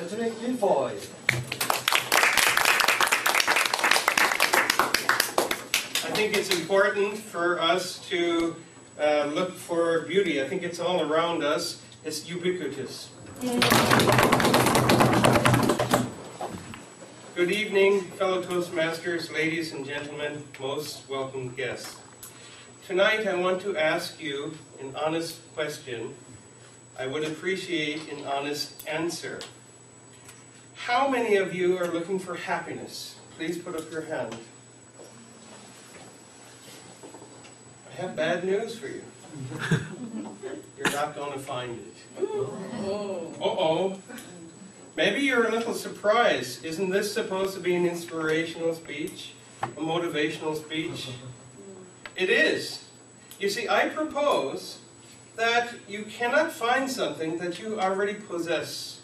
Anthony Lefoy. I think it's important for us to look for beauty. I think it's all around us. It's ubiquitous. Good evening, fellow Toastmasters, ladies and gentlemen, most welcome guests. Tonight I want to ask you an honest question. I would appreciate an honest answer. How many of you are looking for happiness? Please put up your hand. I have bad news for you. You're not going to find it. Uh-oh. Maybe you're a little surprised. Isn't this supposed to be an inspirational speech? A motivational speech? It is. You see, I propose that you cannot find something that you already possess.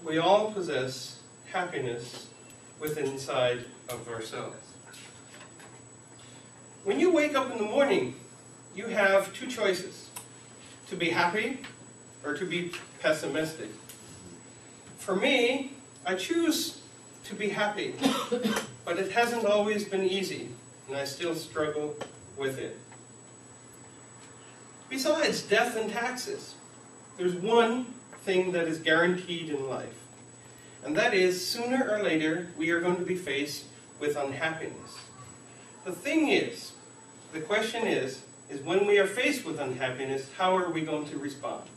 We all possess happiness within inside of ourselves. When you wake up in the morning, you have two choices: to be happy or to be pessimistic. For me, I choose to be happy, but it hasn't always been easy, and I still struggle with it. Besides death and taxes, there's one thing that is guaranteed in life, and that is sooner or later we are going to be faced with unhappiness. The thing is, the question is when we are faced with unhappiness, how are we going to respond?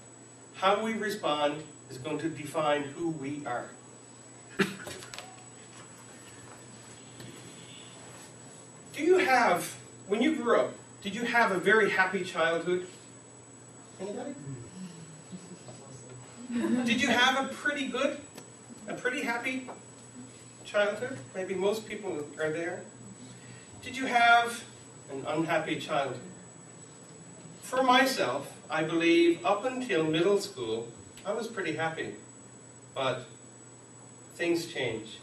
How we respond is going to define who we are. Do you have, when you grew up, did you have a very happy childhood? Anybody? Did you have a pretty happy childhood? Maybe most people are there. Did you have an unhappy childhood? For myself, I believe up until middle school, I was pretty happy, but things changed.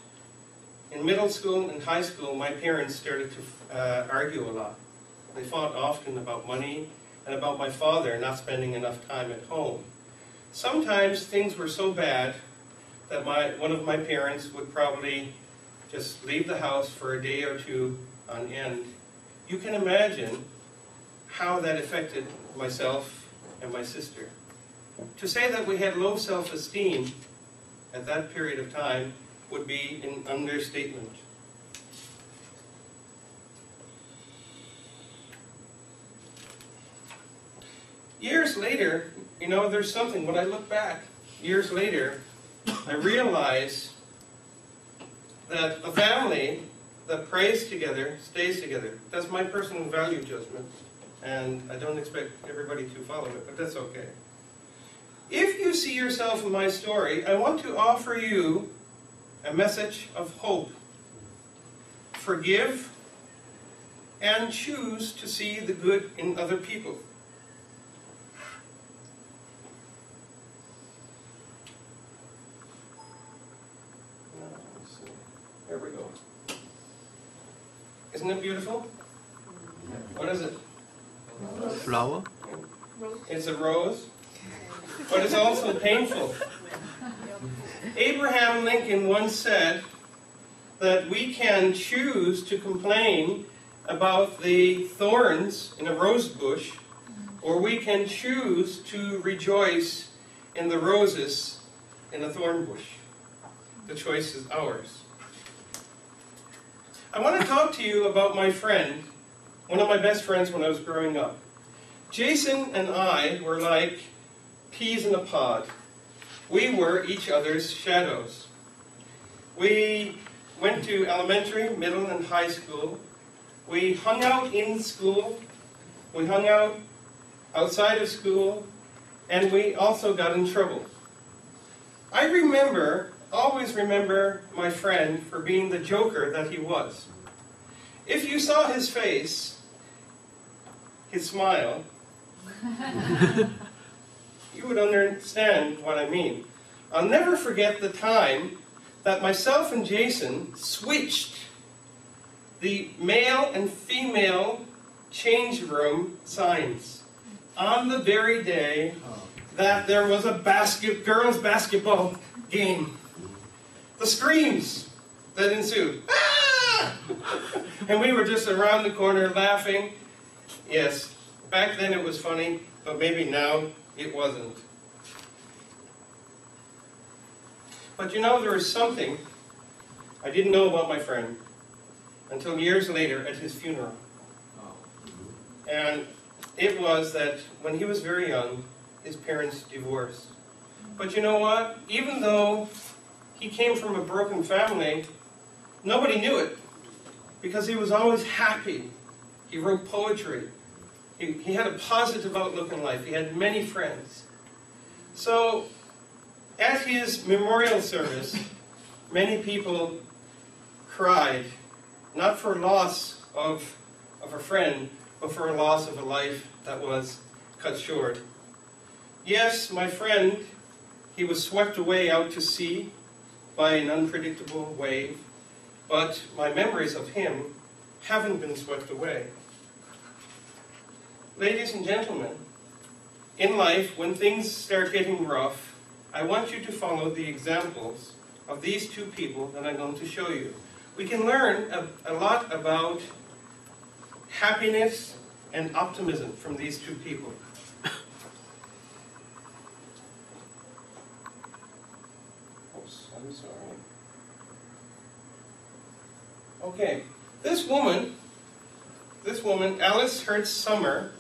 In middle school and high school, my parents started to argue a lot. They fought often about money and about my father not spending enough time at home. Sometimes things were so bad that one of my parents would probably just leave the house for a day or two on end. You can imagine how that affected myself and my sister. To say that we had low self-esteem at that period of time would be an understatement. Years later, there's something, when I look back, years later, I realize that a family that prays together stays together. That's my personal value judgment, and I don't expect everybody to follow it, but that's okay. If you see yourself in my story, I want to offer you a message of hope. Forgive and choose to see the good in other people. There we go. Isn't it beautiful? What is it? Flower? It's a rose, but it's also painful. Abraham Lincoln once said that we can choose to complain about the thorns in a rose bush, or we can choose to rejoice in the roses in a thorn bush. The choice is ours. I want to talk to you about my friend, one of my best friends when I was growing up. Jason and I were like peas in a pod. We were each other's shadows. We went to elementary, middle, and high school. We hung out in school. We hung out outside of school. And we also got in trouble. I always remember my friend for being the joker that he was. If you saw his face, his smile, you would understand what I mean. I'll never forget the time that myself and Jason switched the male and female change room signs on the very day that there was a girls' basketball game. The screams that ensued. Ah! And we were just around the corner laughing. Yes, back then it was funny, but maybe now it wasn't. But you know, there was something I didn't know about my friend until years later at his funeral. And it was that when he was very young, his parents divorced. But you know what? Even though he came from a broken family, nobody knew it, because he was always happy. He wrote poetry. He had a positive outlook in life. He had many friends. So, at his memorial service, many people cried, not for loss of a friend, but for a loss of a life that was cut short. Yes, my friend, he was swept away out to sea by an unpredictable wave, but my memories of him haven't been swept away. Ladies and gentlemen, in life, when things start getting rough, I want you to follow the examples of these two people that I'm going to show you. We can learn a lot about happiness and optimism from these two people. Oops, I'm sorry. Okay, this woman, Alice Hertz Summer,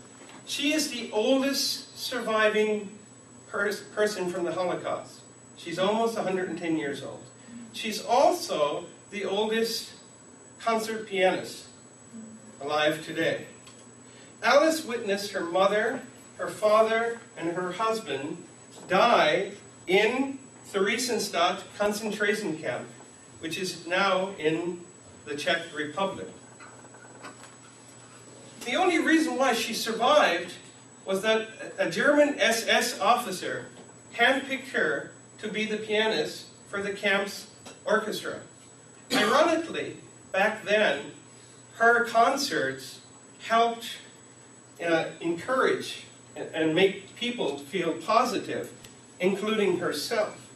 she is the oldest surviving person from the Holocaust. She's almost 110 years old. She's also the oldest concert pianist alive today. Alice witnessed her mother, her father, and her husband die in Theresienstadt concentration camp, which is now in the Czech Republic. The only reason why she survived was that a German SS officer handpicked her to be the pianist for the camp's orchestra. Ironically, back then, her concerts helped encourage and make people feel positive, including herself.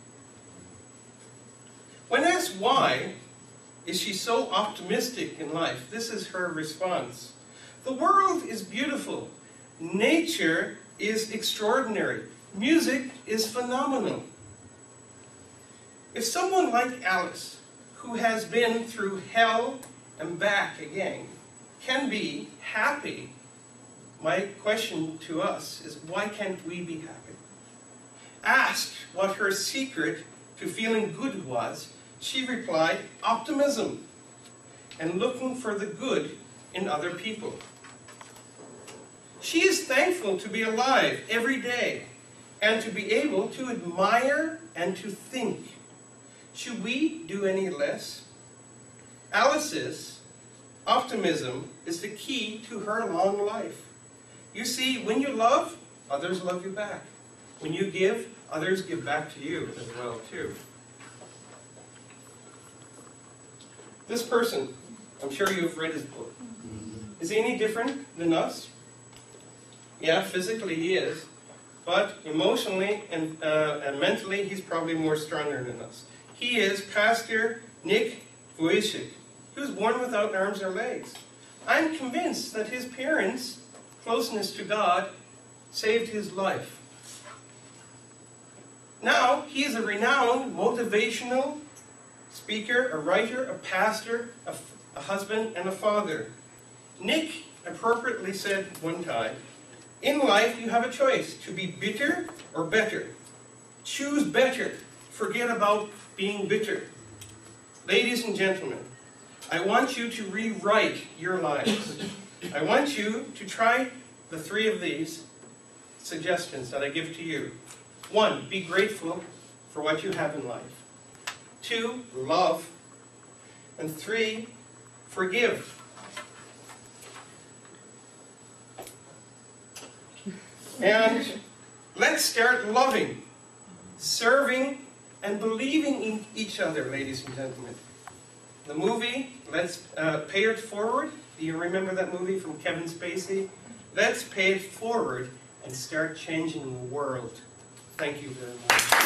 When asked why is she so optimistic in life, this is her response. The world is beautiful. Nature is extraordinary. Music is phenomenal. If someone like Alice, who has been through hell and back again, can be happy, my question to us is, why can't we be happy? Asked what her secret to feeling good was, she replied, optimism and looking for the good in other people. She is thankful to be alive every day and to be able to admire and to think. Should we do any less? Alice's optimism is the key to her long life. You see, when you love, others love you back. When you give, others give back to you as well, too. This person, I'm sure you've read his book. Is he any different than us? Yeah, physically he is. But emotionally and mentally, he's probably more stronger than us. He is Pastor Nick Vujicic. He was born without arms or legs. I'm convinced that his parents' closeness to God saved his life. Now, he is a renowned motivational speaker, a writer, a pastor, a husband, and a father. Nick appropriately said one time, in life you have a choice, to be bitter or better. Choose better. Forget about being bitter. Ladies and gentlemen, I want you to rewrite your lives. I want you to try the three of these suggestions that I give to you. 1, be grateful for what you have in life. 2, love. And 3, forgive. And let's start loving, serving, and believing in each other, ladies and gentlemen. The movie, Let's Pay It Forward. Do you remember that movie from Kevin Spacey? Let's pay it forward and start changing the world. Thank you very much.